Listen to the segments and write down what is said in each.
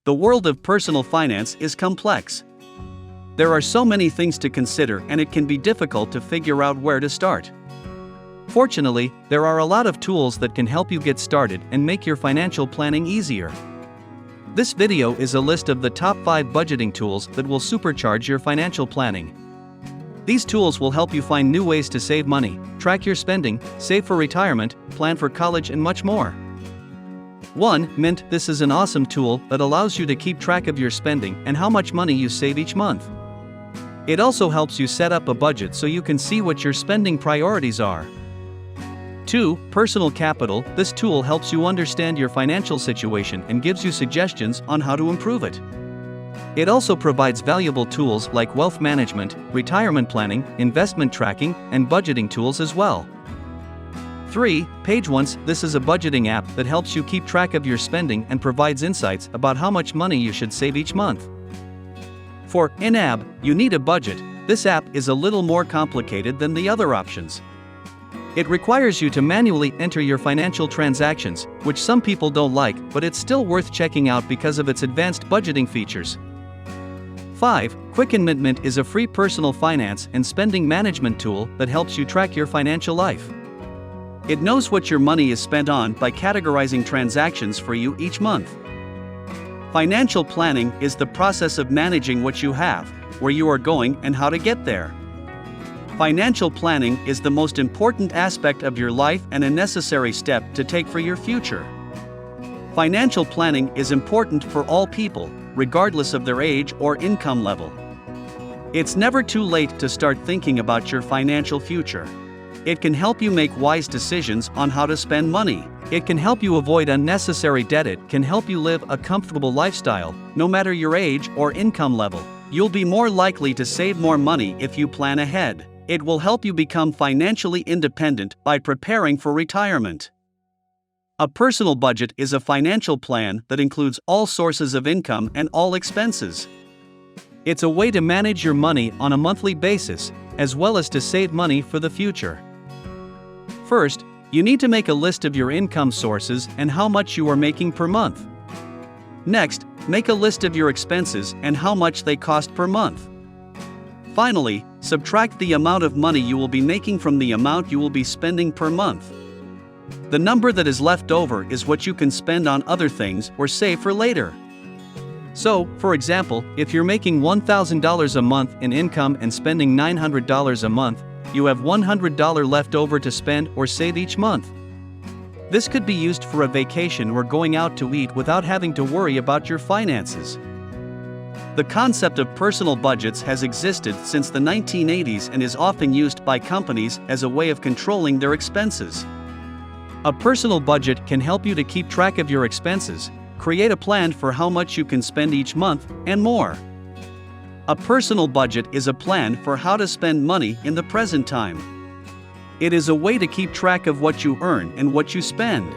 The world of personal finance is complex. There are so many things to consider, and it can be difficult to figure out where to start. Fortunately, there are a lot of tools that can help you get started and make your financial planning easier. This video is a list of the top 5 budgeting tools that will supercharge your financial planning. These tools will help you find new ways to save money, track your spending, save for retirement, plan for college, and much more. 1. Mint. This is an awesome tool that allows you to keep track of your spending and how much money you save each month. It also helps you set up a budget so you can see what your spending priorities are. 2. Personal Capital. This tool helps you understand your financial situation and gives you suggestions on how to improve it. It also provides valuable tools like wealth management, retirement planning, investment tracking, and budgeting tools as well. 3. Page Once. This is a budgeting app that helps you keep track of your spending and provides insights about how much money you should save each month. For YNAB, you need a budget. This app is a little more complicated than the other options. It requires you to manually enter your financial transactions, which some people don't like, but it's still worth checking out because of its advanced budgeting features. 5. Quicken Mint is a free personal finance and spending management tool that helps you track your financial life. It knows what your money is spent on by categorizing transactions for you each month. Financial planning is the process of managing what you have, where you are going, and how to get there. Financial planning is the most important aspect of your life and a necessary step to take for your future. Financial planning is important for all people, regardless of their age or income level. It's never too late to start thinking about your financial future. It can help you make wise decisions on how to spend money. It can help you avoid unnecessary debt. It can help you live a comfortable lifestyle, no matter your age or income level. You'll be more likely to save more money if you plan ahead. It will help you become financially independent by preparing for retirement. A personal budget is a financial plan that includes all sources of income and all expenses. It's a way to manage your money on a monthly basis, as well as to save money for the future. First, you need to make a list of your income sources and how much you are making per month. Next, make a list of your expenses and how much they cost per month. Finally, subtract the amount of money you will be making from the amount you will be spending per month. The number that is left over is what you can spend on other things or save for later. So, for example, if you're making $1,000 a month in income and spending $900 a month, you have $100 left over to spend or save each month. This could be used for a vacation or going out to eat without having to worry about your finances. The concept of personal budgets has existed since the 1980s and is often used by companies as a way of controlling their expenses. A personal budget can help you to keep track of your expenses, create a plan for how much you can spend each month, and more. A personal budget is a plan for how to spend money in the present time. It is a way to keep track of what you earn and what you spend.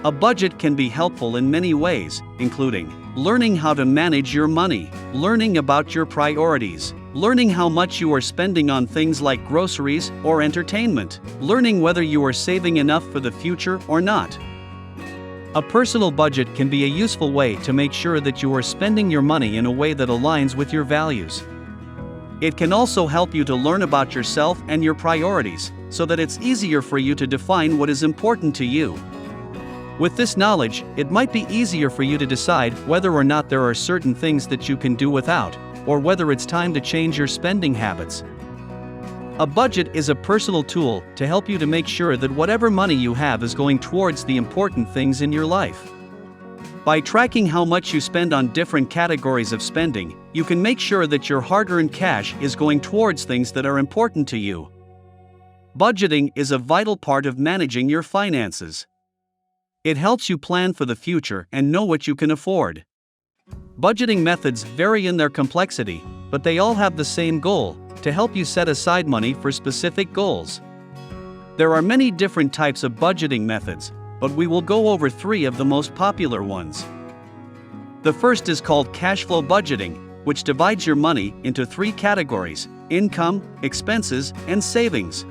A budget can be helpful in many ways, including learning how to manage your money, learning about your priorities, learning how much you are spending on things like groceries or entertainment, learning whether you are saving enough for the future or not. A personal budget can be a useful way to make sure that you are spending your money in a way that aligns with your values. It can also help you to learn about yourself and your priorities, so that it's easier for you to define what is important to you. With this knowledge, it might be easier for you to decide whether or not there are certain things that you can do without, or whether it's time to change your spending habits. A budget is a personal tool to help you to make sure that whatever money you have is going towards the important things in your life. By tracking how much you spend on different categories of spending, you can make sure that your hard-earned cash is going towards things that are important to you. Budgeting is a vital part of managing your finances. It helps you plan for the future and know what you can afford. Budgeting methods vary in their complexity, but they all have the same goal: to help you set aside money for specific goals. There are many different types of budgeting methods, but we will go over 3 of the most popular ones. The first is called cash flow budgeting, which divides your money into 3 categories: income, expenses, and savings.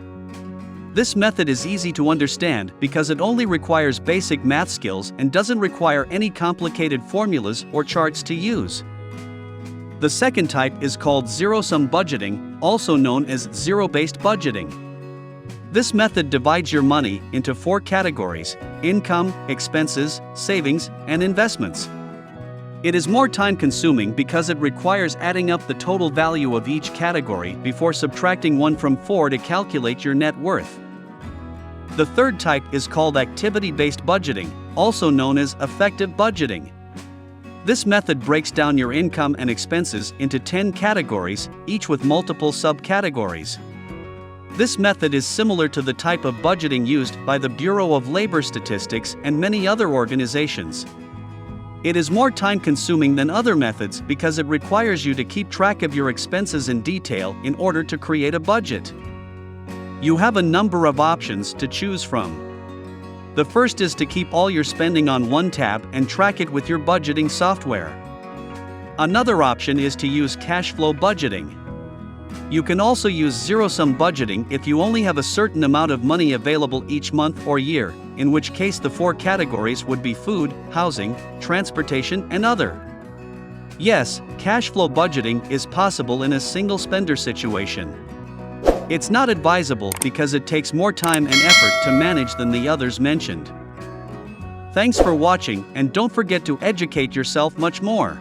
This method is easy to understand because it only requires basic math skills and doesn't require any complicated formulas or charts to use. The second type is called zero-sum budgeting, also known as zero-based budgeting. This method divides your money into 4 categories: income, expenses, savings, and investments. It is more time-consuming because it requires adding up the total value of each category before subtracting 1 from 4 to calculate your net worth. The third type is called activity-based budgeting, also known as effective budgeting. This method breaks down your income and expenses into 10 categories, each with multiple subcategories. This method is similar to the type of budgeting used by the Bureau of Labor Statistics and many other organizations. It is more time-consuming than other methods because it requires you to keep track of your expenses in detail in order to create a budget. You have a number of options to choose from. The first is to keep all your spending on one tab and track it with your budgeting software. Another option is to use cash flow budgeting. You can also use zero-sum budgeting if you only have a certain amount of money available each month or year, in which case the 4 categories would be food, housing, transportation, and other. Yes, cash flow budgeting is possible in a single spender situation. It's not advisable because it takes more time and effort to manage than the others mentioned. Thanks for watching, and don't forget to educate yourself much more.